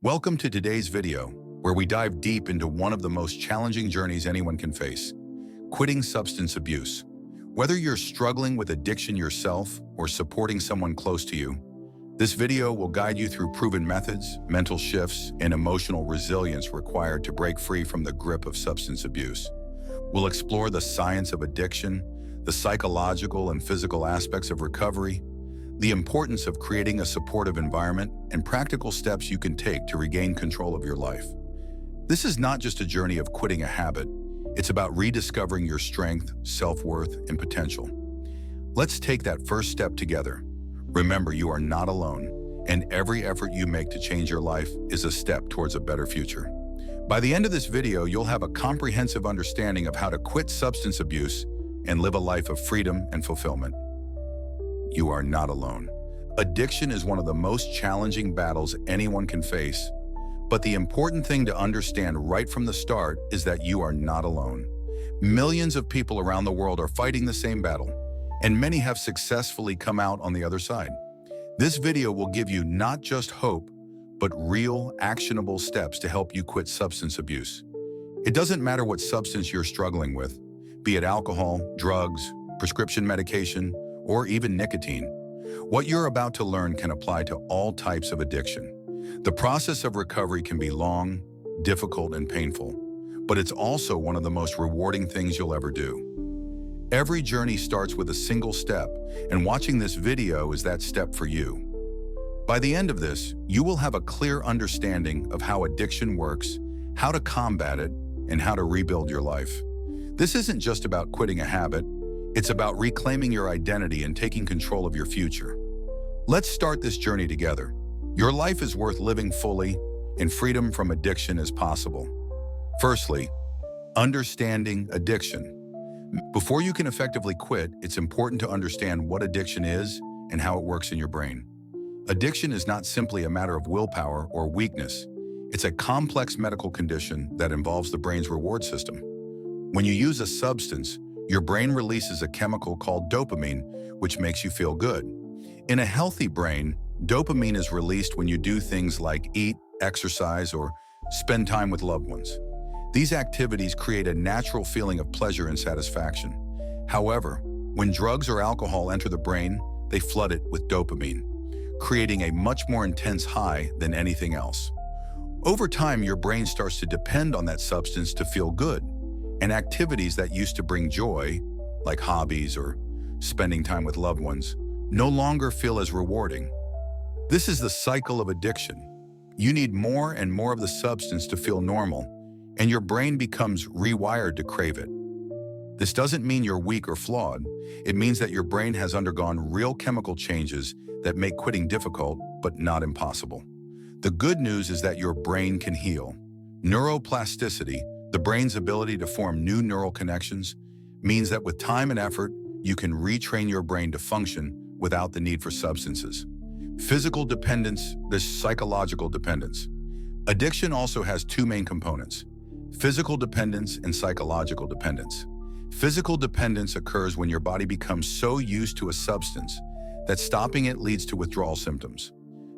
Welcome to today's video, where we dive deep into one of the most challenging journeys anyone can face, quitting substance abuse. Whether you're struggling with addiction yourself or supporting someone close to you, this video will guide you through proven methods, mental shifts, and emotional resilience required to break free from the grip of substance abuse. We'll explore the science of addiction, the psychological and physical aspects of recovery, the importance of creating a supportive environment, and practical steps you can take to regain control of your life. This is not just a journey of quitting a habit, it's about rediscovering your strength, self-worth, and potential. Let's take that first step together. Remember, you are not alone, and every effort you make to change your life is a step towards a better future. By the end of this video, you'll have a comprehensive understanding of how to quit substance abuse and live a life of freedom and fulfillment. You are not alone. Addiction is one of the most challenging battles anyone can face, but the important thing to understand right from the start is that you are not alone. Millions of people around the world are fighting the same battle, and many have successfully come out on the other side. This video will give you not just hope, but real, actionable steps to help you quit substance abuse. It doesn't matter what substance you're struggling with, be it alcohol, drugs, prescription medication, or even nicotine. What you're about to learn can apply to all types of addiction. The process of recovery can be long, difficult, and painful, but it's also one of the most rewarding things you'll ever do. Every journey starts with a single step, and watching this video is that step for you. By the end of this, you will have a clear understanding of how addiction works, how to combat it, and how to rebuild your life. This isn't just about quitting a habit, it's about reclaiming your identity and taking control of your future. Let's start this journey together. Your life is worth living fully, and freedom from addiction is possible. Firstly, understanding addiction. Before you can effectively quit, it's important to understand what addiction is and how it works in your brain. Addiction is not simply a matter of willpower or weakness. It's a complex medical condition that involves the brain's reward system. When you use a substance, your brain releases a chemical called dopamine, which makes you feel good. In a healthy brain, dopamine is released when you do things like eat, exercise, or spend time with loved ones. These activities create a natural feeling of pleasure and satisfaction. However, when drugs or alcohol enter the brain, they flood it with dopamine, creating a much more intense high than anything else. Over time, your brain starts to depend on that substance to feel good, and activities that used to bring joy, like hobbies or spending time with loved ones, no longer feel as rewarding. This is the cycle of addiction. You need more and more of the substance to feel normal, and your brain becomes rewired to crave it. This doesn't mean you're weak or flawed. It means that your brain has undergone real chemical changes that make quitting difficult, but not impossible. The good news is that your brain can heal. Neuroplasticity, the brain's ability to form new neural connections, means that with time and effort, you can retrain your brain to function without the need for substances. Physical dependence, there's psychological dependence. Addiction also has two main components: physical dependence and psychological dependence. Physical dependence occurs when your body becomes so used to a substance that stopping it leads to withdrawal symptoms.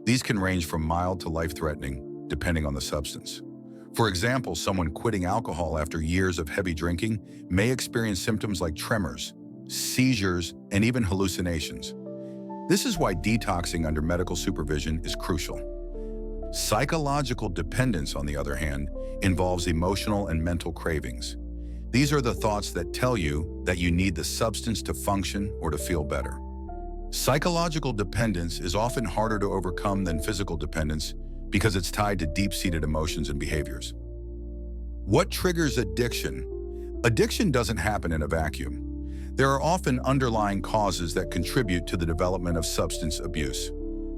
These can range from mild to life-threatening, depending on the substance. For example, someone quitting alcohol after years of heavy drinking may experience symptoms like tremors, seizures, and even hallucinations. This is why detoxing under medical supervision is crucial. Psychological dependence, on the other hand, involves emotional and mental cravings. These are the thoughts that tell you that you need the substance to function or to feel better. Psychological dependence is often harder to overcome than physical dependence because it's tied to deep-seated emotions and behaviors. What triggers addiction? Addiction doesn't happen in a vacuum. There are often underlying causes that contribute to the development of substance abuse.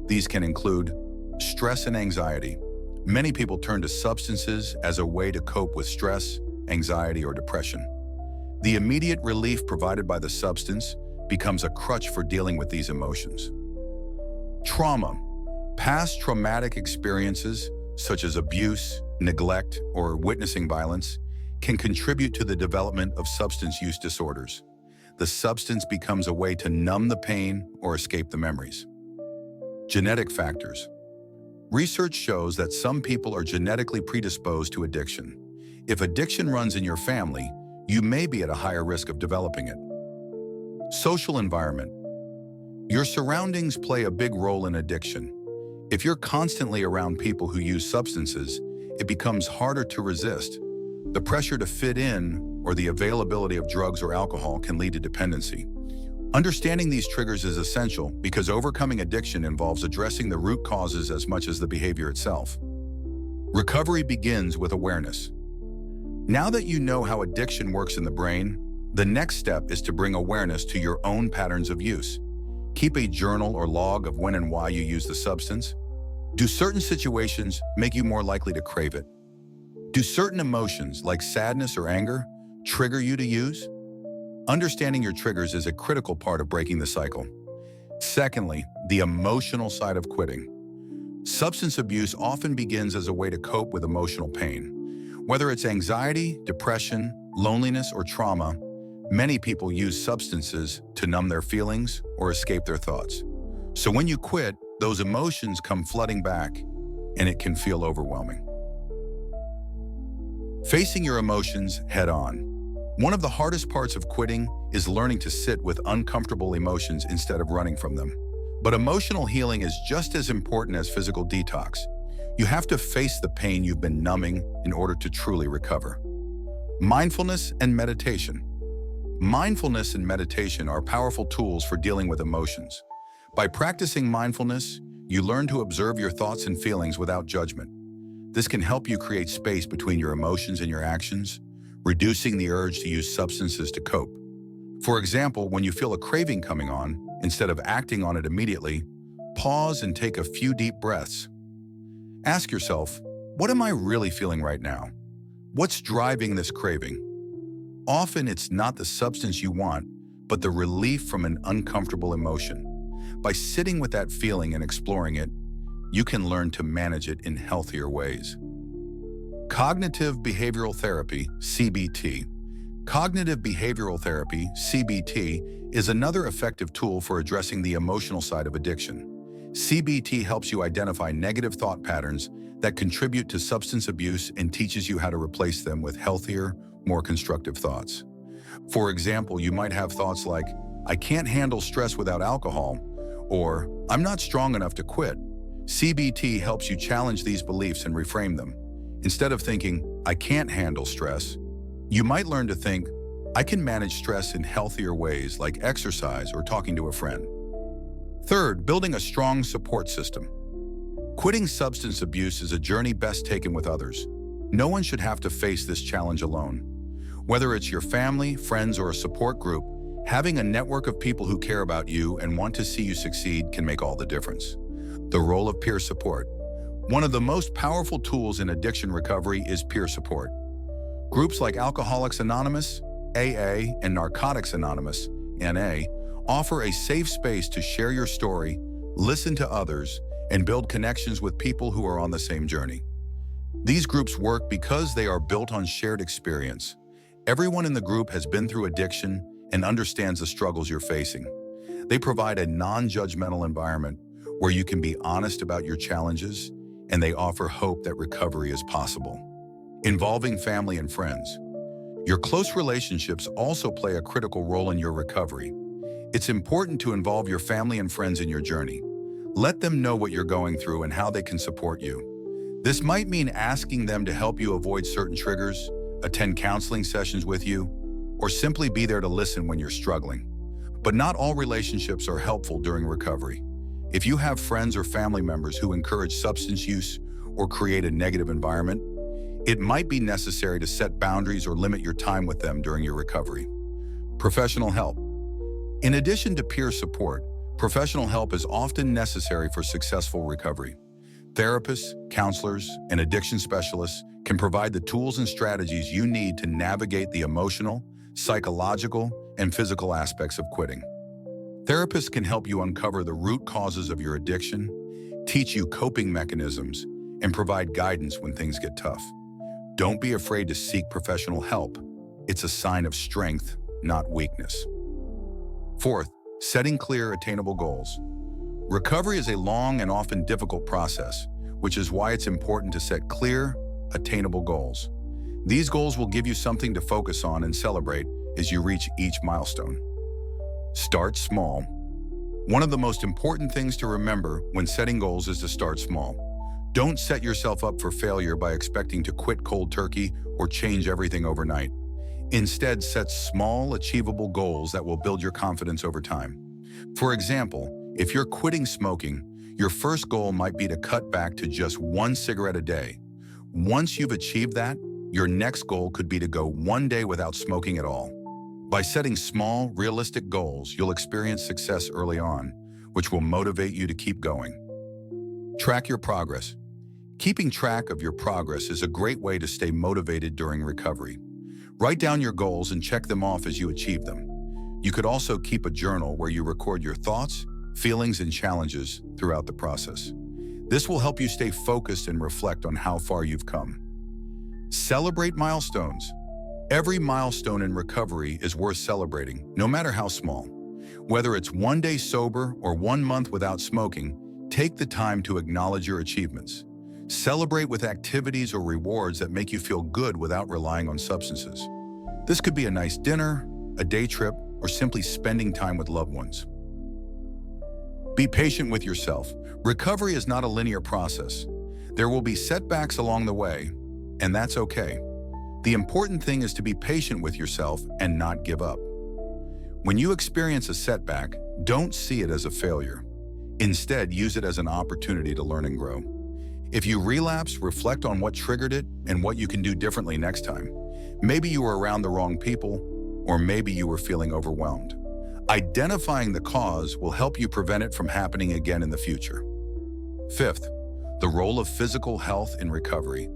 These can include stress and anxiety. Many people turn to substances as a way to cope with stress, anxiety, or depression. The immediate relief provided by the substance becomes a crutch for dealing with these emotions. Trauma. Past traumatic experiences, such as abuse, neglect, or witnessing violence, can contribute to the development of substance use disorders. The substance becomes a way to numb the pain or escape the memories. Genetic factors. Research shows that some people are genetically predisposed to addiction. If addiction runs in your family, you may be at a higher risk of developing it. Social environment. Your surroundings play a big role in addiction. If you're constantly around people who use substances, it becomes harder to resist. The pressure to fit in or the availability of drugs or alcohol can lead to dependency. Understanding these triggers is essential because overcoming addiction involves addressing the root causes as much as the behavior itself. Recovery begins with awareness. Now that you know how addiction works in the brain, the next step is to bring awareness to your own patterns of use. Keep a journal or log of when and why you use the substance. Do certain situations make you more likely to crave it? Do certain emotions, like sadness or anger, trigger you to use? Understanding your triggers is a critical part of breaking the cycle. Secondly, the emotional side of quitting. Substance abuse often begins as a way to cope with emotional pain. Whether it's anxiety, depression, loneliness, or trauma, many people use substances to numb their feelings or escape their thoughts. So when you quit, those emotions come flooding back, and it can feel overwhelming. Facing your emotions head on. One of the hardest parts of quitting is learning to sit with uncomfortable emotions instead of running from them. But emotional healing is just as important as physical detox. You have to face the pain you've been numbing in order to truly recover. Mindfulness and meditation. Mindfulness and meditation are powerful tools for dealing with emotions. By practicing mindfulness, you learn to observe your thoughts and feelings without judgment. This can help you create space between your emotions and your actions, reducing the urge to use substances to cope. For example, when you feel a craving coming on, instead of acting on it immediately, pause and take a few deep breaths. Ask yourself, what am I really feeling right now? What's driving this craving? Often it's not the substance you want, but the relief from an uncomfortable emotion. By sitting with that feeling and exploring it, you can learn to manage it in healthier ways. Cognitive behavioral therapy, CBT. Cognitive behavioral therapy, CBT, is another effective tool for addressing the emotional side of addiction. CBT helps you identify negative thought patterns that contribute to substance abuse and teaches you how to replace them with healthier, more constructive thoughts. For example, you might have thoughts like, I can't handle stress without alcohol, or I'm not strong enough to quit. CBT helps you challenge these beliefs and reframe them. Instead of thinking, I can't handle stress, you might learn to think, I can manage stress in healthier ways like exercise or talking to a friend. Third, building a strong support system. Quitting substance abuse is a journey best taken with others. No one should have to face this challenge alone. Whether it's your family, friends, or a support group, having a network of people who care about you and want to see you succeed can make all the difference. The role of peer support. One of the most powerful tools in addiction recovery is peer support. Groups like Alcoholics Anonymous, AA, and Narcotics Anonymous, NA, offer a safe space to share your story, listen to others, and build connections with people who are on the same journey. These groups work because they are built on shared experience. Everyone in the group has been through addiction and understands the struggles you're facing. They provide a non-judgmental environment where you can be honest about your challenges, and they offer hope that recovery is possible. Involving family and friends. Your close relationships also play a critical role in your recovery. It's important to involve your family and friends in your journey. Let them know what you're going through and how they can support you. This might mean asking them to help you avoid certain triggers, attend counseling sessions with you, or simply be there to listen when you're struggling. But not all relationships are helpful during recovery. If you have friends or family members who encourage substance use or create a negative environment, it might be necessary to set boundaries or limit your time with them during your recovery. Professional help. In addition to peer support, professional help is often necessary for successful recovery. Therapists, counselors, and addiction specialists can provide the tools and strategies you need to navigate the emotional, psychological, and physical aspects of quitting. Therapists can help you uncover the root causes of your addiction, teach you coping mechanisms, and provide guidance when things get tough. Don't be afraid to seek professional help. It's a sign of strength, not weakness. Fourth, setting clear, attainable goals. Recovery is a long and often difficult process. which is why it's important to set clear, attainable goals. These goals will give you something to focus on and celebrate as you reach each milestone. Start small. One of the most important things to remember when setting goals is to start small. Don't set yourself up for failure by expecting to quit cold turkey or change everything overnight. Instead, set small, achievable goals that will build your confidence over time. For example, if you're quitting smoking, your first goal might be to cut back to just 1 cigarette a day. Once you've achieved that, your next goal could be to go 1 day without smoking at all. By setting small, realistic goals, you'll experience success early on, which will motivate you to keep going. Track your progress. Keeping track of your progress is a great way to stay motivated during recovery. Write down your goals and check them off as you achieve them. You could also keep a journal where you record your thoughts, feelings, and challenges throughout the process. This will help you stay focused and reflect on how far you've come. Celebrate milestones. Every milestone in recovery is worth celebrating, no matter how small. Whether it's 1 day sober or 1 month without smoking, take the time to acknowledge your achievements. Celebrate with activities or rewards that make you feel good without relying on substances. This could be a nice dinner, a day trip, or simply spending time with loved ones. Be patient with yourself. Recovery is not a linear process. There will be setbacks along the way, and that's okay. The important thing is to be patient with yourself and not give up. When you experience a setback, don't see it as a failure. Instead, use it as an opportunity to learn and grow. If you relapse, reflect on what triggered it and what you can do differently next time. Maybe you were around the wrong people, or maybe you were feeling overwhelmed. Identifying the cause will help you prevent it from happening again in the future. Fifth, the role of physical health in recovery.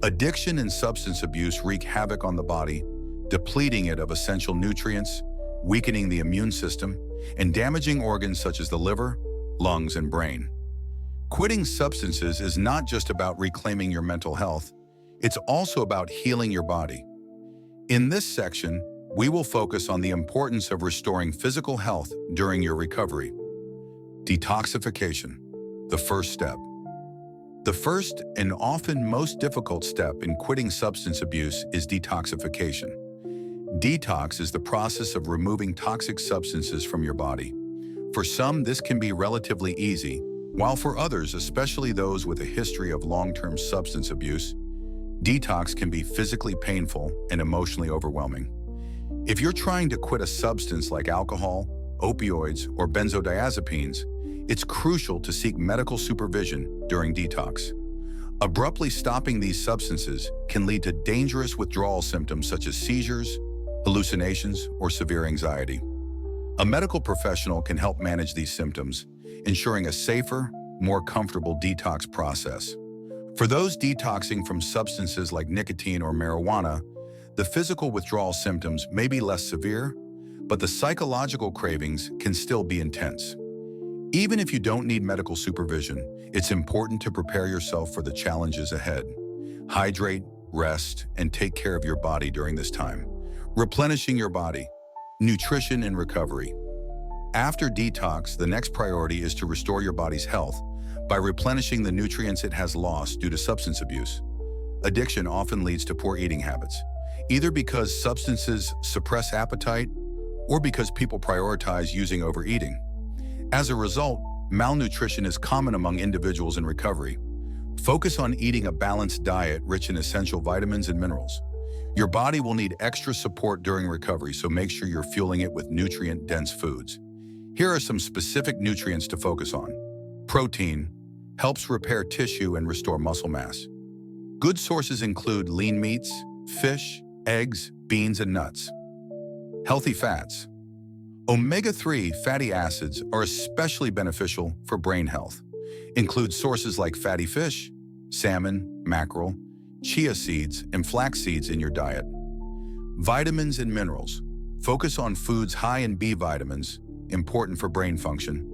Addiction and substance abuse wreak havoc on the body, depleting it of essential nutrients, weakening the immune system, and damaging organs such as the liver, lungs, and brain. Quitting substances is not just about reclaiming your mental health, it's also about healing your body. In this section, we will focus on the importance of restoring physical health during your recovery. Detoxification, the first step. The first and often most difficult step in quitting substance abuse is detoxification. Detox is the process of removing toxic substances from your body. For some, this can be relatively easy, while for others, especially those with a history of long-term substance abuse, detox can be physically painful and emotionally overwhelming. If you're trying to quit a substance like alcohol, opioids, or benzodiazepines, it's crucial to seek medical supervision during detox. Abruptly stopping these substances can lead to dangerous withdrawal symptoms such as seizures, hallucinations, or severe anxiety. A medical professional can help manage these symptoms, ensuring a safer, more comfortable detox process. For those detoxing from substances like nicotine or marijuana, the physical withdrawal symptoms may be less severe, but the psychological cravings can still be intense. Even if you don't need medical supervision, it's important to prepare yourself for the challenges ahead. Hydrate, rest, and take care of your body during this time. Replenishing your body, nutrition, and recovery. After detox, the next priority is to restore your body's health by replenishing the nutrients it has lost due to substance abuse. Addiction often leads to poor eating habits, either because substances suppress appetite or because people prioritize using over eating. As a result, malnutrition is common among individuals in recovery. Focus on eating a balanced diet rich in essential vitamins and minerals. Your body will need extra support during recovery, so make sure you're fueling it with nutrient-dense foods. Here are some specific nutrients to focus on. Protein helps repair tissue and restore muscle mass. Good sources include lean meats, fish, eggs, beans, and nuts. Healthy fats. Omega-3 fatty acids are especially beneficial for brain health. Include sources like fatty fish, salmon, mackerel, chia seeds, and flax seeds in your diet. Vitamins and minerals. Focus on foods high in B vitamins, important for brain function.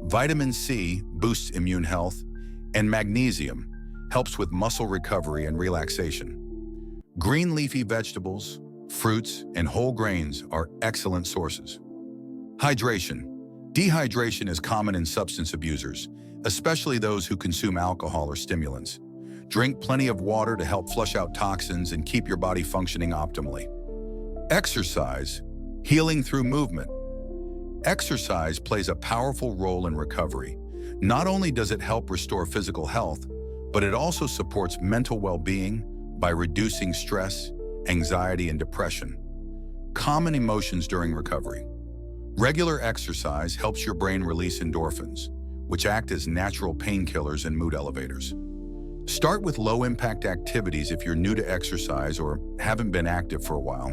Vitamin C boosts immune health, and magnesium helps with muscle recovery and relaxation. Green leafy vegetables, fruits, and whole grains are excellent sources. Hydration. Dehydration is common in substance abusers, especially those who consume alcohol or stimulants. Drink plenty of water to help flush out toxins and keep your body functioning optimally. Exercise, healing through movement. Exercise plays a powerful role in recovery. Not only does it help restore physical health, but it also supports mental well-being by reducing stress, anxiety, and depression, common emotions during recovery. Regular exercise helps your brain release endorphins, which act as natural painkillers and mood elevators. Start with low-impact activities if you're new to exercise or haven't been active for a while.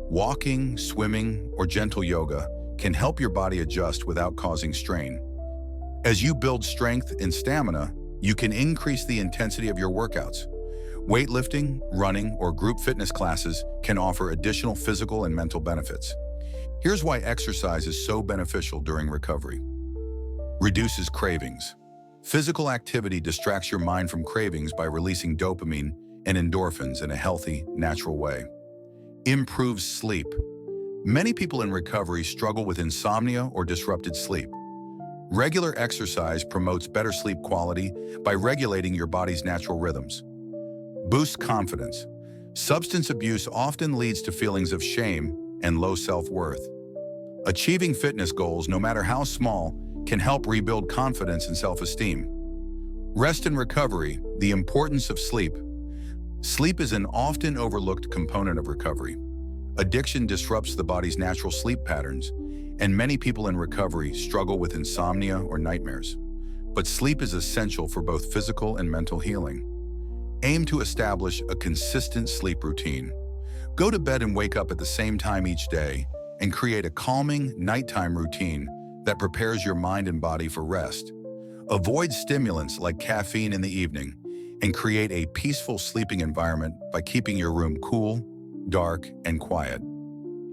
Walking, swimming, or gentle yoga can help your body adjust without causing strain. As you build strength and stamina, you can increase the intensity of your workouts. Weightlifting, running, or group fitness classes can offer additional physical and mental benefits. Here's why exercise is so beneficial during recovery. Reduces cravings. Physical activity distracts your mind from cravings by releasing dopamine and endorphins in a healthy, natural way. Improves sleep. Many people in recovery struggle with insomnia or disrupted sleep. Regular exercise promotes better sleep quality by regulating your body's natural rhythms. Boosts confidence. Substance abuse often leads to feelings of shame and low self-worth. Achieving fitness goals, no matter how small, can help rebuild confidence and self-esteem. Rest and recovery, the importance of sleep. Sleep is an often overlooked component of recovery. Addiction disrupts the body's natural sleep patterns, and many people in recovery struggle with insomnia or nightmares. But sleep is essential for both physical and mental healing. Aim to establish a consistent sleep routine. Go to bed and wake up at the same time each day, and create a calming nighttime routine that prepares your mind and body for rest. Avoid stimulants like caffeine in the evening, and create a peaceful sleeping environment by keeping your room cool, dark, and quiet.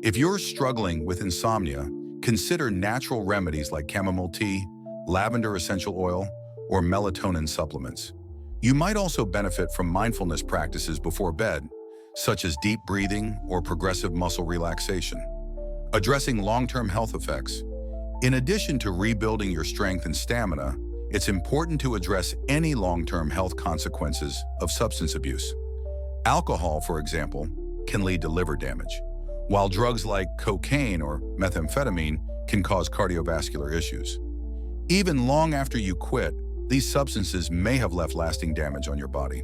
If you're struggling with insomnia, consider natural remedies like chamomile tea, lavender essential oil, or melatonin supplements. You might also benefit from mindfulness practices before bed, such as deep breathing or progressive muscle relaxation. Addressing long-term health effects. In addition to rebuilding your strength and stamina, it's important to address any long-term health consequences of substance abuse. Alcohol, for example, can lead to liver damage, while drugs like cocaine or methamphetamine can cause cardiovascular issues. Even long after you quit, these substances may have left lasting damage on your body.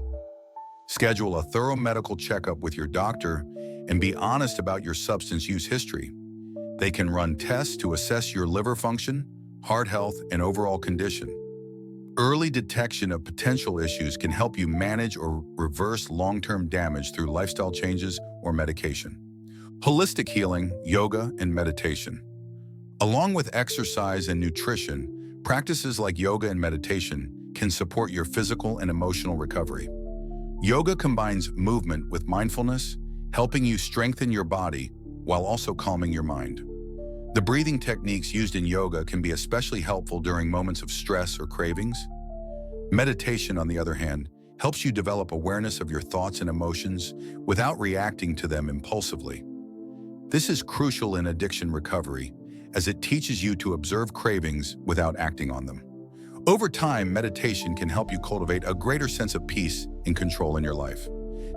Schedule a thorough medical checkup with your doctor and be honest about your substance use history. They can run tests to assess your liver function, heart health, and overall condition. Early detection of potential issues can help you manage or reverse long-term damage through lifestyle changes or medication. Holistic healing, yoga, and meditation. Along with exercise and nutrition, practices like yoga and meditation can support your physical and emotional recovery. Yoga combines movement with mindfulness, helping you strengthen your body while also calming your mind. The breathing techniques used in yoga can be especially helpful during moments of stress or cravings. Meditation, on the other hand, helps you develop awareness of your thoughts and emotions without reacting to them impulsively. This is crucial in addiction recovery, as it teaches you to observe cravings without acting on them. Over time, meditation can help you cultivate a greater sense of peace and control in your life.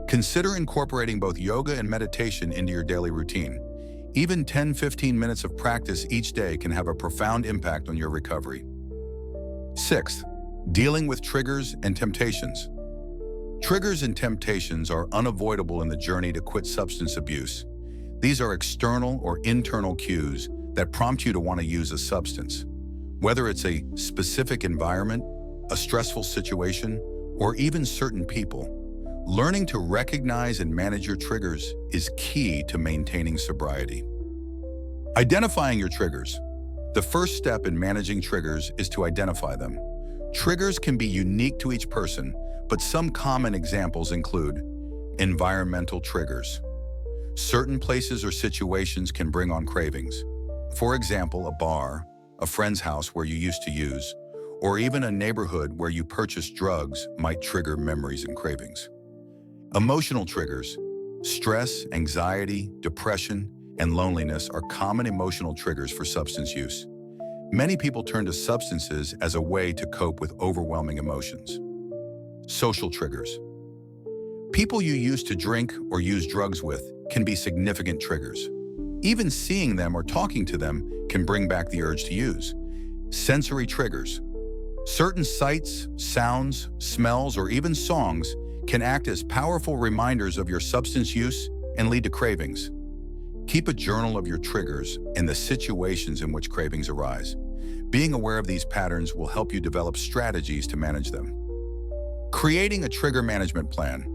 Consider incorporating both yoga and meditation into your daily routine. Even 10-15 minutes of practice each day can have a profound impact on your recovery. Sixth, dealing with triggers and temptations. Triggers and temptations are unavoidable in the journey to quit substance abuse. These are external or internal cues that prompt you to want to use a substance. Whether it's a specific environment, a stressful situation, or even certain people, learning to recognize and manage your triggers is key to maintaining sobriety. Identifying your triggers. The first step in managing triggers is to identify them. Triggers can be unique to each person, but some common examples include environmental triggers. Certain places or situations can bring on cravings. For example, a bar, a friend's house where you used to use, or even a neighborhood where you purchased drugs might trigger memories and cravings. Emotional triggers. Stress, anxiety, depression, and loneliness are common emotional triggers for substance use. Many people turn to substances as a way to cope with overwhelming emotions. Social triggers. People you used to drink or use drugs with can be significant triggers. Even seeing them or talking to them can bring back the urge to use. Sensory triggers. Certain sights, sounds, smells, or even songs can act as powerful reminders of your substance use and lead to cravings. Keep a journal of your triggers and the situations in which cravings arise. Being aware of these patterns will help you develop strategies to manage them. Creating a trigger management plan.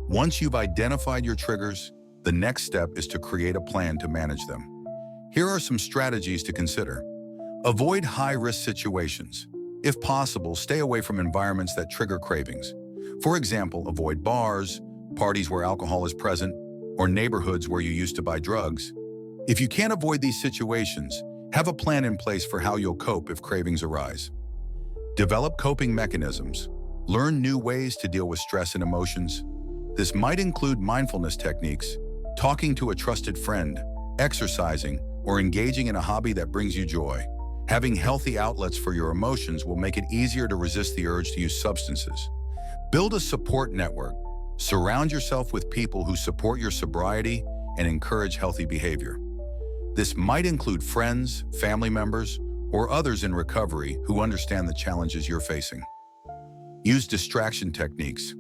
Once you've identified your triggers, the next step is to create a plan to manage them. Here are some strategies to consider. Avoid high-risk situations. If possible, stay away from environments that trigger cravings. For example, avoid bars, parties where alcohol is present, or neighborhoods where you used to buy drugs. If you can't avoid these situations, have a plan in place for how you'll cope if cravings arise. Develop coping mechanisms. Learn new ways to deal with stress and emotions. This might include mindfulness techniques, talking to a trusted friend, exercising, or engaging in a hobby that brings you joy. Having healthy outlets for your emotions will make it easier to resist the urge to use substances. Build a support network. Surround yourself with people who support your sobriety and encourage healthy behavior. This might include friends, family members, or others in recovery who understand the challenges you're facing. Use distraction techniques.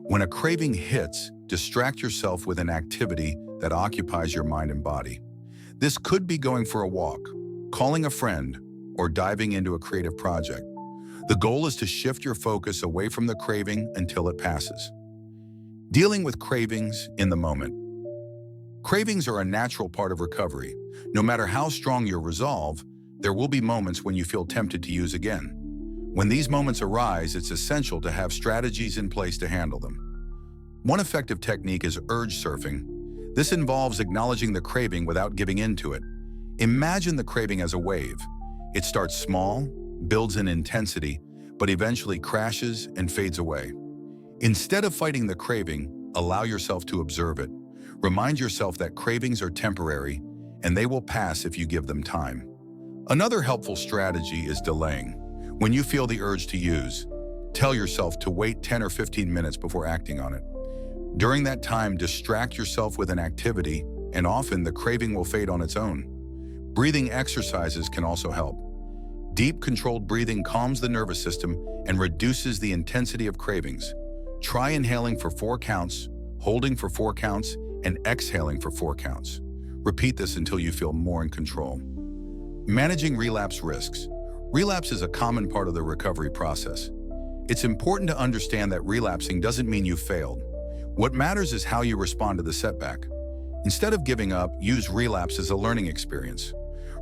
When a craving hits, distract yourself with an activity that occupies your mind and body. This could be going for a walk, calling a friend, or diving into a creative project. The goal is to shift your focus away from the craving until it passes. Dealing with cravings in the moment. Cravings are a natural part of recovery. No matter how strong your resolve, there will be moments when you feel tempted to use again. When these moments arise, it's essential to have strategies in place to handle them. One effective technique is urge surfing. This involves acknowledging the craving without giving in to it. Imagine the craving as a wave. It starts small, builds in intensity, but eventually crashes and fades away. Instead of fighting the craving, allow yourself to observe it. Remind yourself that cravings are temporary, and they will pass if you give them time. Another helpful strategy is delaying. When you feel the urge to use, tell yourself to wait 10 or 15 minutes before acting on it. During that time, distract yourself with an activity, and often the craving will fade on its own. Breathing exercises can also help. Deep, controlled breathing calms the nervous system and reduces the intensity of cravings. Try inhaling for 4 counts, holding for 4 counts, and exhaling for 4 counts. Repeat this until you feel more in control. Managing relapse risks. Relapse is a common part of the recovery process. It's important to understand that relapsing doesn't mean you failed. What matters is how you respond to the setback. Instead of giving up, use relapse as a learning experience.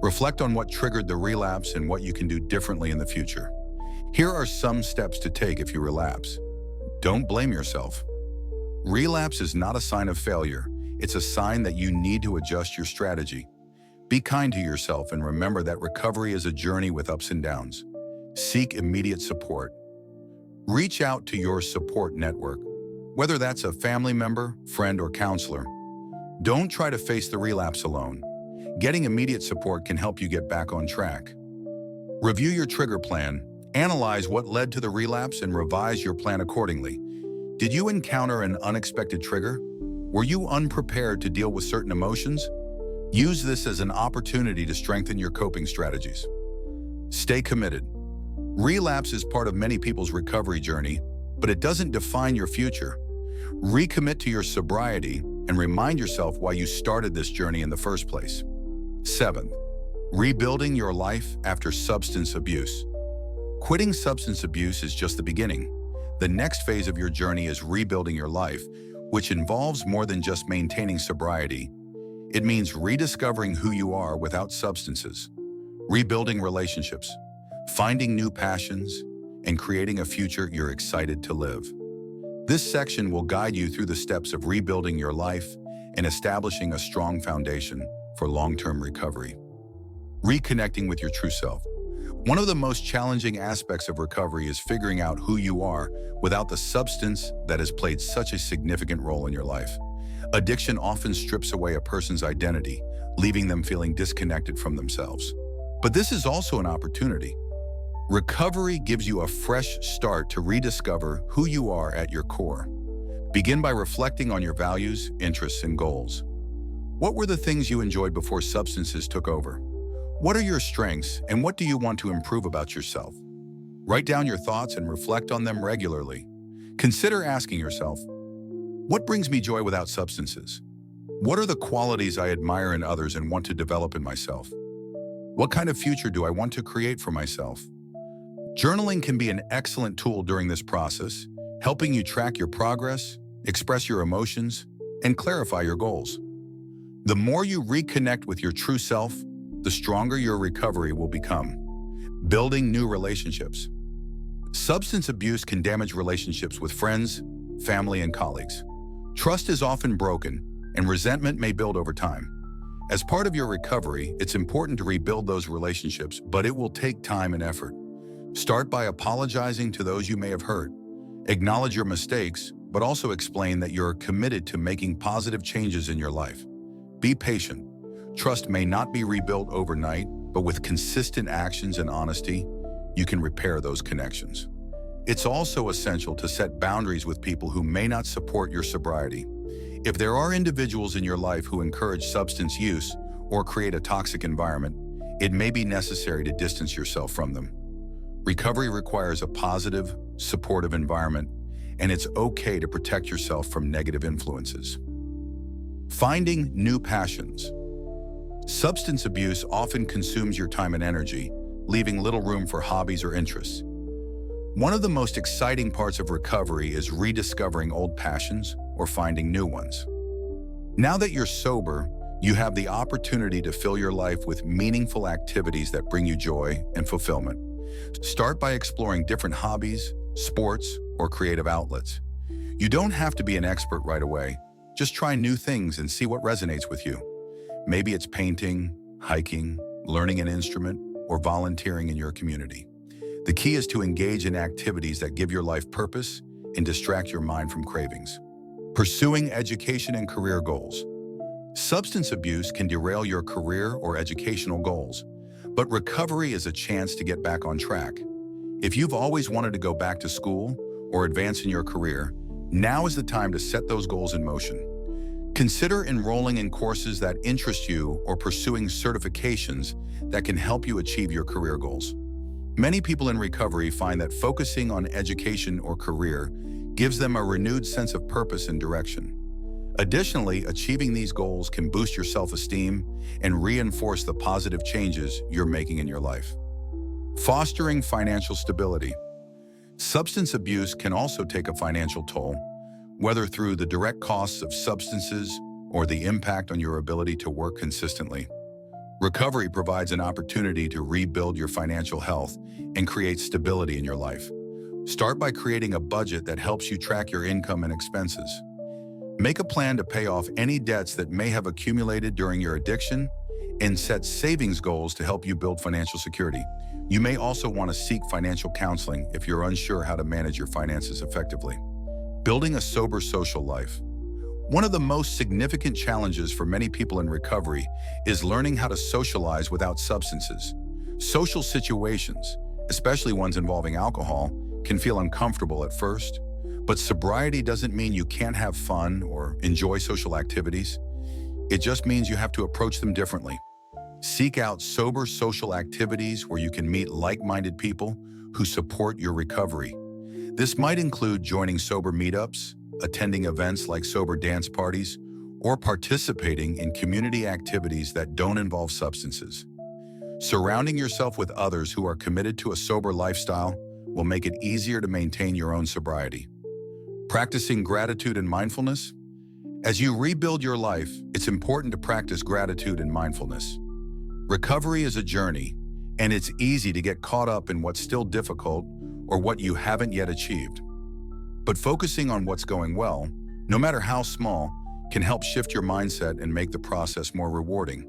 Reflect on what triggered the relapse and what you can do differently in the future. Here are some steps to take if you relapse. Don't blame yourself. Relapse is not a sign of failure. It's a sign that you need to adjust your strategy. Be kind to yourself and remember that recovery is a journey with ups and downs. Seek immediate support. Reach out to your support network, whether that's a family member, friend, or counselor. Don't try to face the relapse alone. Getting immediate support can help you get back on track. Review your trigger plan. Analyze what led to the relapse and revise your plan accordingly. Did you encounter an unexpected trigger? Were you unprepared to deal with certain emotions? Use this as an opportunity to strengthen your coping strategies. Stay committed. Relapse is part of many people's recovery journey, but it doesn't define your future. Recommit to your sobriety and remind yourself why you started this journey in the first place. 7. Rebuilding your life after substance abuse. Quitting substance abuse is just the beginning. The next phase of your journey is rebuilding your life, which involves more than just maintaining sobriety. It means rediscovering who you are without substances, rebuilding relationships, finding new passions, and creating a future you're excited to live. This section will guide you through the steps of rebuilding your life and establishing a strong foundation for long-term recovery. Reconnecting with your true self. One of the most challenging aspects of recovery is figuring out who you are without the substance that has played such a significant role in your life. Addiction often strips away a person's identity, leaving them feeling disconnected from themselves. But this is also an opportunity. Recovery gives you a fresh start to rediscover who you are at your core. Begin by reflecting on your values, interests, and goals. What were the things you enjoyed before substances took over? What are your strengths, and what do you want to improve about yourself? Write down your thoughts and reflect on them regularly. Consider asking yourself, what brings me joy without substances? What are the qualities I admire in others and want to develop in myself? What kind of future do I want to create for myself? Journaling can be an excellent tool during this process, helping you track your progress, express your emotions, and clarify your goals. The more you reconnect with your true self, the stronger your recovery will become. Building new relationships. Substance abuse can damage relationships with friends, family, and colleagues. Trust is often broken, and resentment may build over time. As part of your recovery, it's important to rebuild those relationships, but it will take time and effort. Start by apologizing to those you may have hurt. Acknowledge your mistakes, but also explain that you're committed to making positive changes in your life. Be patient. Trust may not be rebuilt overnight, but with consistent actions and honesty, you can repair those connections. It's also essential to set boundaries with people who may not support your sobriety. If there are individuals in your life who encourage substance use or create a toxic environment, it may be necessary to distance yourself from them. Recovery requires a positive, supportive environment, and it's okay to protect yourself from negative influences. Finding new passions. Substance abuse often consumes your time and energy, leaving little room for hobbies or interests. One of the most exciting parts of recovery is rediscovering old passions or finding new ones. Now that you're sober, you have the opportunity to fill your life with meaningful activities that bring you joy and fulfillment. Start by exploring different hobbies, sports, or creative outlets. You don't have to be an expert right away. Just try new things and see what resonates with you. Maybe it's painting, hiking, learning an instrument, or volunteering in your community. The key is to engage in activities that give your life purpose and distract your mind from cravings. Pursuing education and career goals. Substance abuse can derail your career or educational goals, but recovery is a chance to get back on track. If you've always wanted to go back to school or advance in your career, now is the time to set those goals in motion. Consider enrolling in courses that interest you or pursuing certifications that can help you achieve your career goals. Many people in recovery find that focusing on education or career gives them a renewed sense of purpose and direction. Additionally, achieving these goals can boost your self-esteem and reinforce the positive changes you're making in your life. Fostering financial stability. Substance abuse can also take a financial toll, whether through the direct costs of substances or the impact on your ability to work consistently. Recovery provides an opportunity to rebuild your financial health and create stability in your life. Start by creating a budget that helps you track your income and expenses. Make a plan to pay off any debts that may have accumulated during your addiction and set savings goals to help you build financial security. You may also want to seek financial counseling if you're unsure how to manage your finances effectively. Building a sober social life. One of the most significant challenges for many people in recovery is learning how to socialize without substances. Social situations, especially ones involving alcohol, can feel uncomfortable at first, but sobriety doesn't mean you can't have fun or enjoy social activities. It just means you have to approach them differently. Seek out sober social activities where you can meet like-minded people who support your recovery. This might include joining sober meetups, attending events like sober dance parties, or participating in community activities that don't involve substances. Surrounding yourself with others who are committed to a sober lifestyle will make it easier to maintain your own sobriety. Practicing gratitude and mindfulness. As you rebuild your life, it's important to practice gratitude and mindfulness. Recovery is a journey, and it's easy to get caught up in what's still difficult or what you haven't yet achieved. But focusing on what's going well, no matter how small, can help shift your mindset and make the process more rewarding.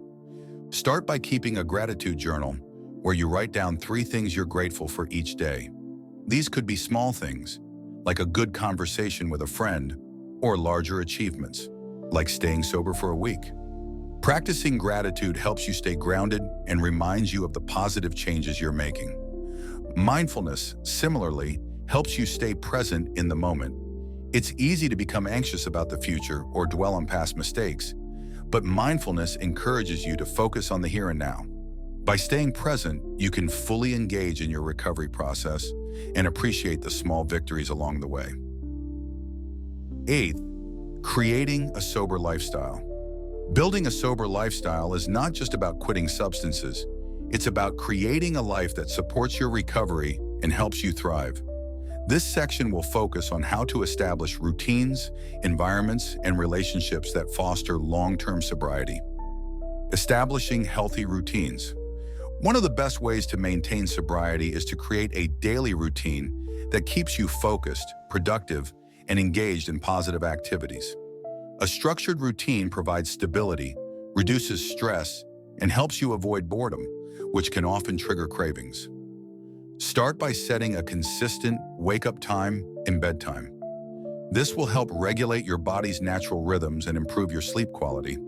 Start by keeping a gratitude journal where you write down 3 things you're grateful for each day. These could be small things, like a good conversation with a friend, or larger achievements, like staying sober for a week. Practicing gratitude helps you stay grounded and reminds you of the positive changes you're making. Mindfulness, similarly, helps you stay present in the moment. It's easy to become anxious about the future or dwell on past mistakes, but mindfulness encourages you to focus on the here and now. By staying present, you can fully engage in your recovery process and appreciate the small victories along the way. Eighth, creating a sober lifestyle. Building a sober lifestyle is not just about quitting substances. It's about creating a life that supports your recovery and helps you thrive. This section will focus on how to establish routines, environments, and relationships that foster long-term sobriety. Establishing healthy routines. One of the best ways to maintain sobriety is to create a daily routine that keeps you focused, productive, and engaged in positive activities. A structured routine provides stability, reduces stress, and helps you avoid boredom, which can often trigger cravings. Start by setting a consistent wake-up time and bedtime. This will help regulate your body's natural rhythms and improve your sleep quality.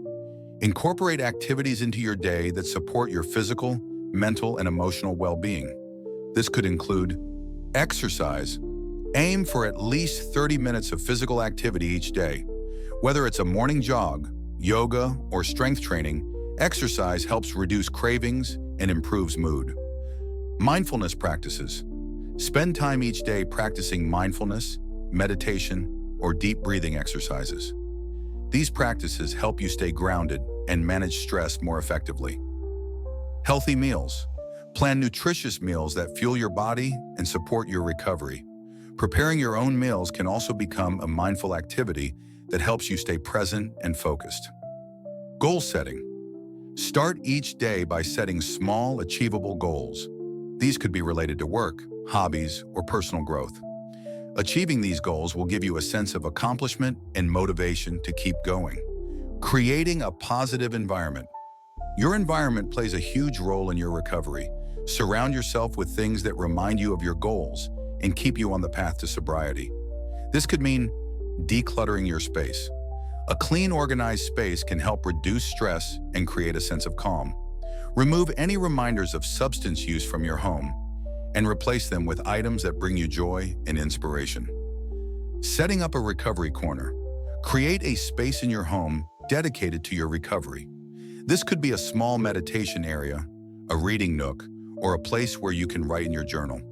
Incorporate activities into your day that support your physical, mental, and emotional well-being. This could include exercise. Aim for at least 30 minutes of physical activity each day. Whether it's a morning jog, yoga, or strength training, exercise helps reduce cravings and improves mood. Mindfulness practices. Spend time each day practicing mindfulness, meditation, or deep breathing exercises. These practices help you stay grounded and manage stress more effectively. Healthy meals. Plan nutritious meals that fuel your body and support your recovery. Preparing your own meals can also become a mindful activity that helps you stay present and focused. Goal setting. Start each day by setting small, achievable goals. These could be related to work, hobbies, or personal growth. Achieving these goals will give you a sense of accomplishment and motivation to keep going. Creating a positive environment. Your environment plays a huge role in your recovery. Surround yourself with things that remind you of your goals and keep you on the path to sobriety. This could mean decluttering your space. A clean, organized space can help reduce stress and create a sense of calm. Remove any reminders of substance use from your home and replace them with items that bring you joy and inspiration. Setting up a recovery corner. Create a space in your home dedicated to your recovery. This could be a small meditation area, a reading nook, or a place where you can write in your journal.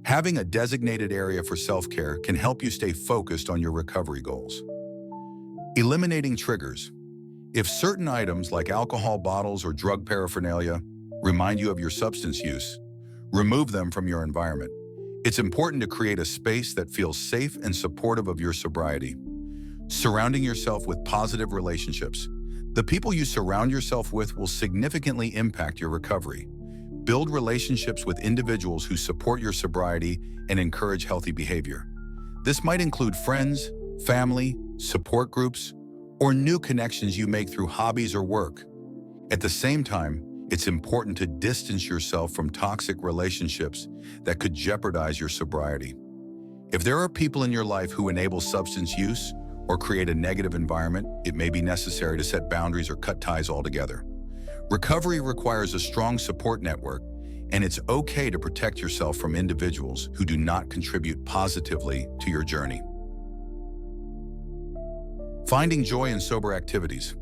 Having a designated area for self-care can help you stay focused on your recovery goals. Eliminating triggers. If certain items like alcohol bottles or drug paraphernalia remind you of your substance use, remove them from your environment. It's important to create a space that feels safe and supportive of your sobriety. Surrounding yourself with positive relationships. The people you surround yourself with will significantly impact your recovery. Build relationships with individuals who support your sobriety and encourage healthy behavior. This might include friends, family, support groups, or new connections you make through hobbies or work. At the same time, it's important to distance yourself from toxic relationships that could jeopardize your sobriety. If there are people in your life who enable substance use or create a negative environment, it may be necessary to set boundaries or cut ties altogether. Recovery requires a strong support network, and it's okay to protect yourself from individuals who do not contribute positively to your journey. Finding joy in sober activities.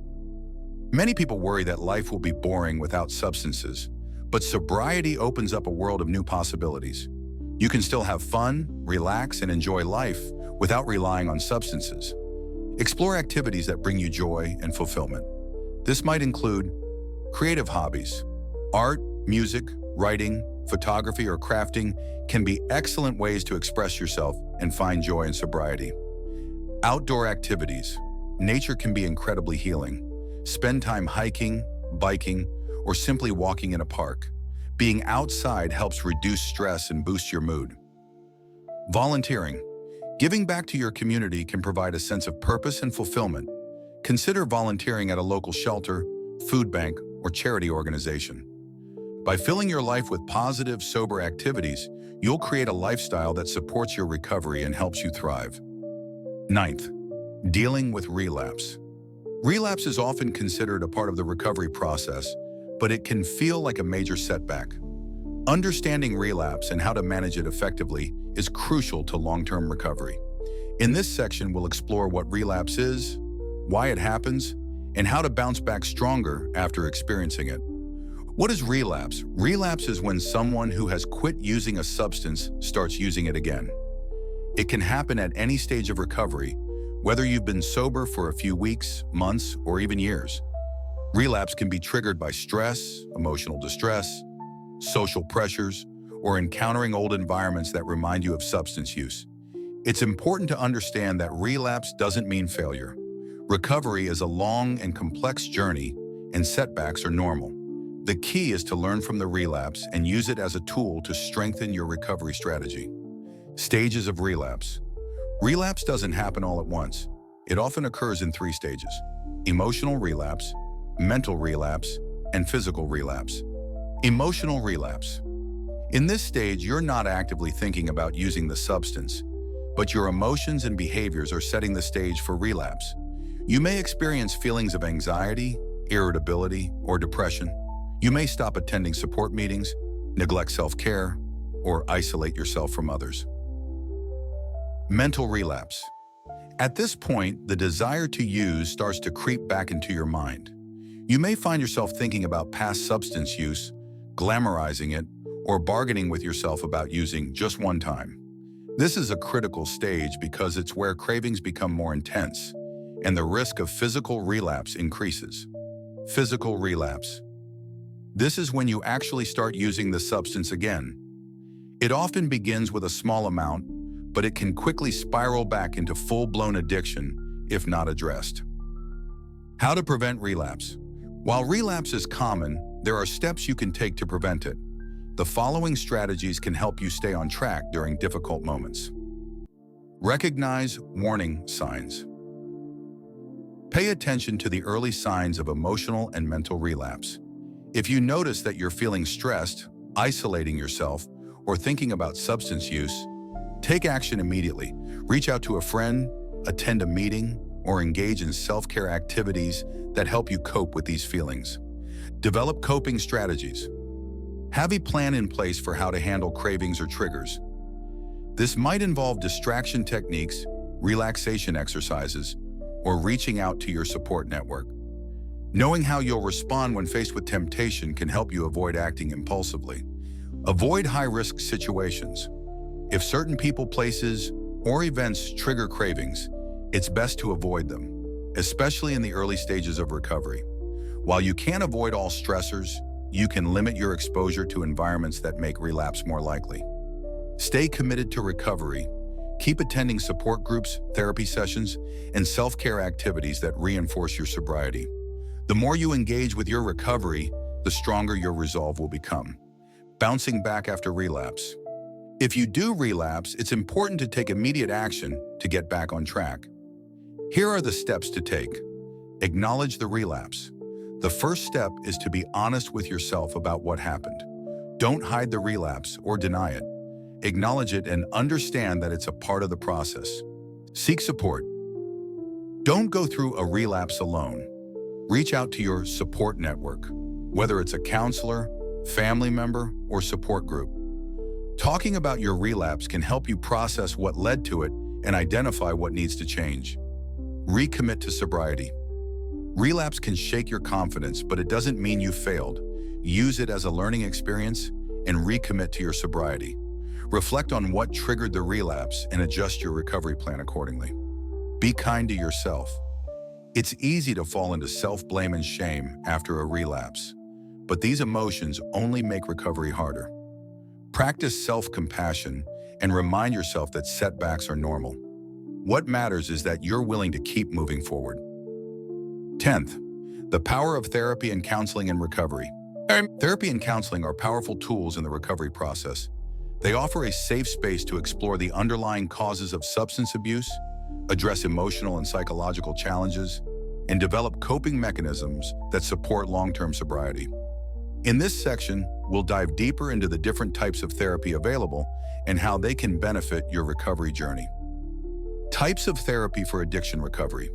Many people worry that life will be boring without substances, but sobriety opens up a world of new possibilities. You can still have fun, relax, and enjoy life without relying on substances. Explore activities that bring you joy and fulfillment. This might include creative hobbies. Art, music, writing, photography, or crafting can be excellent ways to express yourself and find joy in sobriety. Outdoor activities. Nature can be incredibly healing. Spend time hiking, biking, or simply walking in a park. Being outside helps reduce stress and boost your mood. Volunteering. Giving back to your community can provide a sense of purpose and fulfillment. Consider volunteering at a local shelter, food bank, or charity organization. By filling your life with positive, sober activities, you'll create a lifestyle that supports your recovery and helps you thrive. Ninth, dealing with relapse. Relapse is often considered a part of the recovery process, but it can feel like a major setback. Understanding relapse and how to manage it effectively is crucial to long-term recovery. In this section, we'll explore what relapse is, why it happens, and how to bounce back stronger after experiencing it. What is relapse? Relapse is when someone who has quit using a substance starts using it again. It can happen at any stage of recovery, whether you've been sober for a few weeks, months, or even years. Relapse can be triggered by stress, emotional distress, social pressures, or encountering old environments that remind you of substance use. It's important to understand that relapse doesn't mean failure. Recovery is a long and complex journey, and setbacks are normal. The key is to learn from the relapse and use it as a tool to strengthen your recovery strategy. Stages of relapse. Relapse doesn't happen all at once. It often occurs in 3 stages: emotional relapse, mental relapse, and physical relapse. Emotional relapse. In this stage, you're not actively thinking about using the substance, but your emotions and behaviors are setting the stage for relapse. You may experience feelings of anxiety, irritability, or depression. You may stop attending support meetings, neglect self-care, or isolate yourself from others. Mental relapse. At this point, the desire to use starts to creep back into your mind. You may find yourself thinking about past substance use, glamorizing it, or bargaining with yourself about using just one time. This is a critical stage because it's where cravings become more intense, and the risk of physical relapse increases. Physical relapse. This is when you actually start using the substance again. It often begins with a small amount, but it can quickly spiral back into full-blown addiction if not addressed. How to prevent relapse. While relapse is common, there are steps you can take to prevent it. The following strategies can help you stay on track during difficult moments. Recognize warning signs. Pay attention to the early signs of emotional and mental relapse. If you notice that you're feeling stressed, isolating yourself, or thinking about substance use, take action immediately. Reach out to a friend, attend a meeting, or engage in self-care activities that help you cope with these feelings. Develop coping strategies. Have a plan in place for how to handle cravings or triggers. This might involve distraction techniques, relaxation exercises, or reaching out to your support network. Knowing how you'll respond when faced with temptation can help you avoid acting impulsively. Avoid high-risk situations. If certain people, places, or events trigger cravings, it's best to avoid them, especially in the early stages of recovery. While you can't avoid all stressors, you can limit your exposure to environments that make relapse more likely. Stay committed to recovery. Keep attending support groups, therapy sessions, and self-care activities that reinforce your sobriety. The more you engage with your recovery, the stronger your resolve will become. Bouncing back after relapse. If you do relapse, it's important to take immediate action to get back on track. Here are the steps to take. Acknowledge the relapse. The first step is to be honest with yourself about what happened. Don't hide the relapse or deny it. Acknowledge it and understand that it's a part of the process. Seek support. Don't go through a relapse alone. Reach out to your support network, whether it's a counselor, family member, or support group. Talking about your relapse can help you process what led to it and identify what needs to change. Recommit to sobriety. Relapse can shake your confidence, but it doesn't mean you failed. Use it as a learning experience and recommit to your sobriety. Reflect on what triggered the relapse and adjust your recovery plan accordingly. Be kind to yourself. It's easy to fall into self-blame and shame after a relapse, but these emotions only make recovery harder. Practice self-compassion and remind yourself that setbacks are normal. What matters is that you're willing to keep moving forward. 10th, the power of therapy and counseling in recovery. Therapy and counseling are powerful tools in the recovery process. They offer a safe space to explore the underlying causes of substance abuse, address emotional and psychological challenges, and develop coping mechanisms that support long-term sobriety. In this section, we'll dive deeper into the different types of therapy available and how they can benefit your recovery journey. Types of therapy for addiction recovery.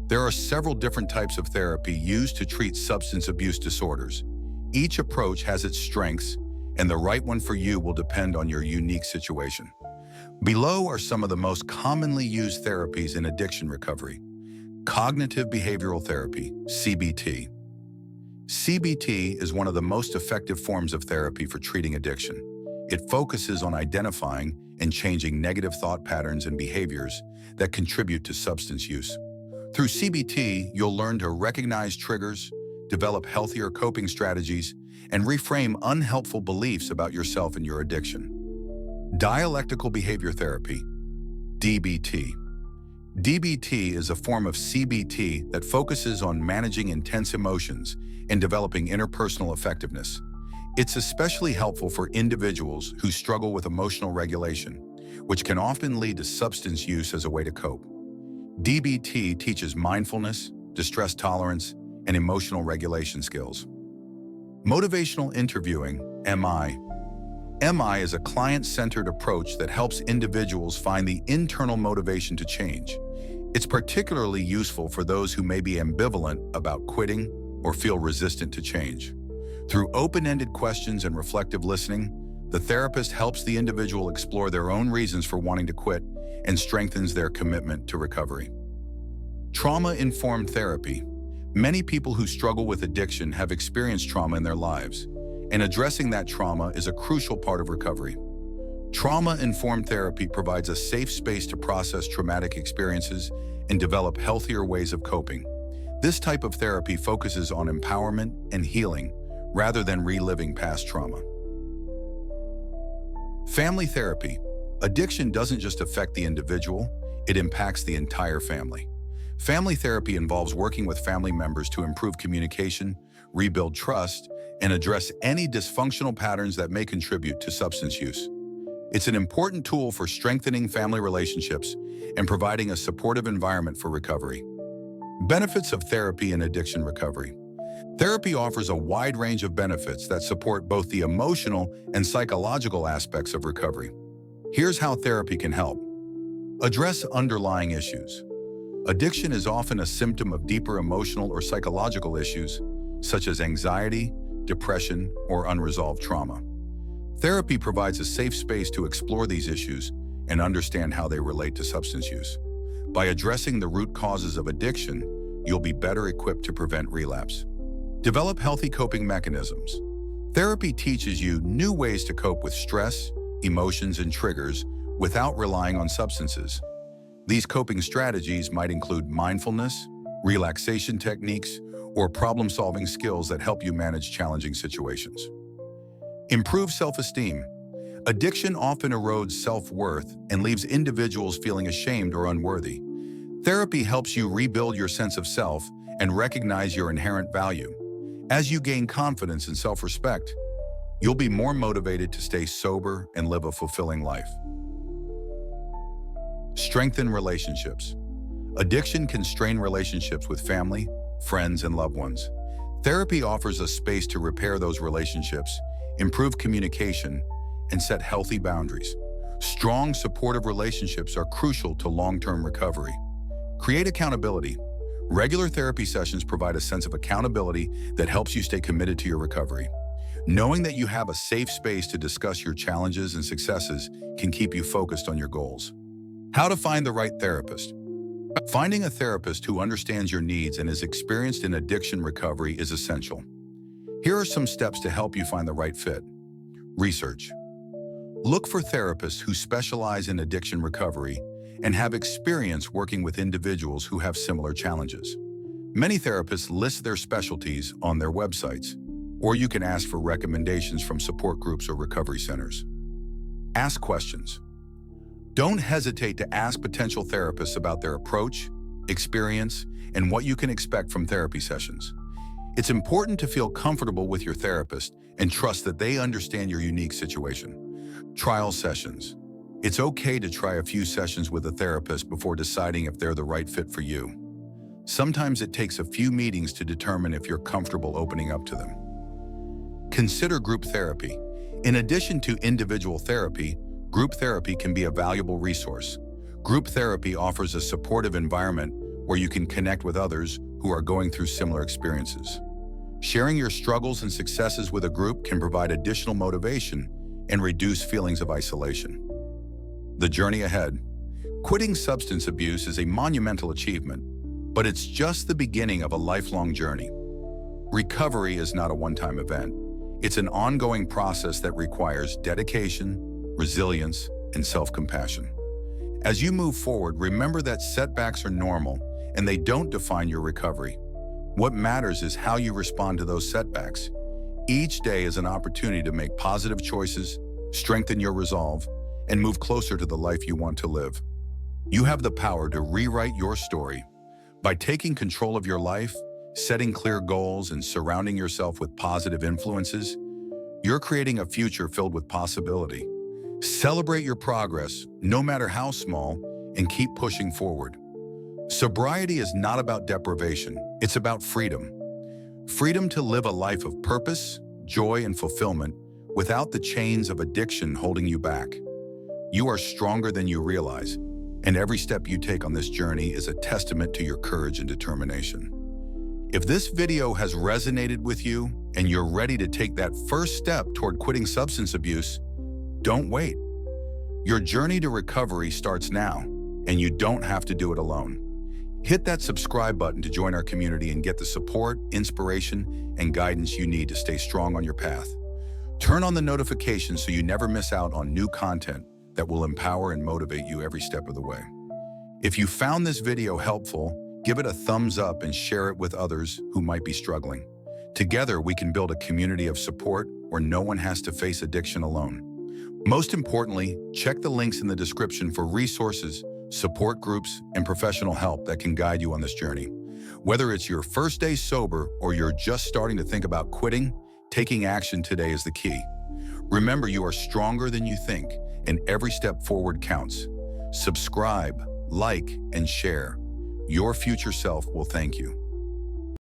There are several different types of therapy used to treat substance abuse disorders. Each approach has its strengths, and the right one for you will depend on your unique situation. Below are some of the most commonly used therapies in addiction recovery. Cognitive behavioral therapy, CBT. CBT is one of the most effective forms of therapy for treating addiction. It focuses on identifying and changing negative thought patterns and behaviors that contribute to substance use. Through CBT, you'll learn to recognize triggers, develop healthier coping strategies, and reframe unhelpful beliefs about yourself and your addiction. Dialectical behavior therapy, DBT. DBT is a form of CBT that focuses on managing intense emotions and developing interpersonal effectiveness. It's especially helpful for individuals who struggle with emotional regulation, which can often lead to substance use as a way to cope. DBT teaches mindfulness, distress tolerance, and emotional regulation skills. Motivational interviewing, MI. MI is a client-centered approach that helps individuals find the internal motivation to change. It's particularly useful for those who may be ambivalent about quitting or feel resistant to change. Through open-ended questions and reflective listening, the therapist helps the individual explore their own reasons for wanting to quit and strengthens their commitment to recovery. Trauma-informed therapy. Many people who struggle with addiction have experienced trauma in their lives, and addressing that trauma is a crucial part of recovery. Trauma-informed therapy provides a safe space to process traumatic experiences and develop healthier ways of coping. This type of therapy focuses on empowerment and healing rather than reliving past trauma. Family therapy. Addiction doesn't just affect the individual, it impacts the entire family. Family therapy involves working with family members to improve communication, rebuild trust, and address any dysfunctional patterns that may contribute to substance use. It's an important tool for strengthening family relationships and providing a supportive environment for recovery. Benefits of therapy in addiction recovery. Therapy offers a wide range of benefits that support both the emotional and psychological aspects of recovery. Here's how therapy can help. Address underlying issues. Addiction is often a symptom of deeper emotional or psychological issues, such as anxiety, depression, or unresolved trauma. Therapy provides a safe space to explore these issues and understand how they relate to substance use. By addressing the root causes of addiction, you'll be better equipped to prevent relapse. Develop healthy coping mechanisms. Therapy teaches you new ways to cope with stress, emotions, and triggers without relying on substances. These coping strategies might include mindfulness, relaxation techniques, or problem-solving skills that help you manage challenging situations. Improve self-esteem. Addiction often erodes self-worth and leaves individuals feeling ashamed or unworthy. Therapy helps you rebuild your sense of self and recognize your inherent value. As you gain confidence and self-respect, you'll be more motivated to stay sober and live a fulfilling life. Strengthen relationships. Addiction can strain relationships with family, friends, and loved ones. Therapy offers a space to repair those relationships, improve communication, and set healthy boundaries. Strong, supportive relationships are crucial to long-term recovery. Create accountability. Regular therapy sessions provide a sense of accountability that helps you stay committed to your recovery. Knowing that you have a safe space to discuss your challenges and successes can keep you focused on your goals. How to find the right therapist. Finding a therapist who understands your needs and is experienced in addiction recovery is essential. Here are some steps to help you find the right fit. Research. Look for therapists who specialize in addiction recovery and have experience working with individuals who have similar challenges. Many therapists list their specialties on their websites, or you can ask for recommendations from support groups or recovery centers. Ask questions. Don't hesitate to ask potential therapists about their approach, experience, and what you can expect from therapy sessions. It's important to feel comfortable with your therapist and trust that they understand your unique situation. Trial sessions. It's okay to try a few sessions with a therapist before deciding if they're the right fit for you. Sometimes it takes a few meetings to determine if you're comfortable opening up to them. Consider group therapy. In addition to individual therapy, group therapy can be a valuable resource. Group therapy offers a supportive environment where you can connect with others who are going through similar experiences. Sharing your struggles and successes with a group can provide additional motivation and reduce feelings of isolation. The journey ahead. Quitting substance abuse is a monumental achievement, but it's just the beginning of a lifelong journey. Recovery is not a one-time event. It's an ongoing process that requires dedication, resilience, and self-compassion. As you move forward, remember that setbacks are normal and they don't define your recovery. What matters is how you respond to those setbacks. Each day is an opportunity to make positive choices, strengthen your resolve, and move closer to the life you want to live. You have the power to rewrite your story. By taking control of your life, setting clear goals, and surrounding yourself with positive influences, you're creating a future filled with possibility. Celebrate your progress, no matter how small, and keep pushing forward. Sobriety is not about deprivation, it's about freedom. Freedom to live a life of purpose, joy, and fulfillment without the chains of addiction holding you back. You are stronger than you realize, and every step you take on this journey is a testament to your courage and determination. If this video has resonated with you and you're ready to take that first step toward quitting substance abuse, don't wait. Your journey to recovery starts now, and you don't have to do it alone. Hit that subscribe button to join our community and get the support, inspiration, and guidance you need to stay strong on your path. Turn on the notifications so you never miss out on new content that will empower and motivate you every step of the way. If you found this video helpful, give it a thumbs up and share it with others who might be struggling. Together, we can build a community of support where no one has to face addiction alone. Most importantly, check the links in the description for resources, support groups, and professional help that can guide you on this journey. Whether it's your first day sober or you're just starting to think about quitting, taking action today is the key. Remember, you are stronger than you think, and every step forward counts. Subscribe, like, and share. Your future self will thank you.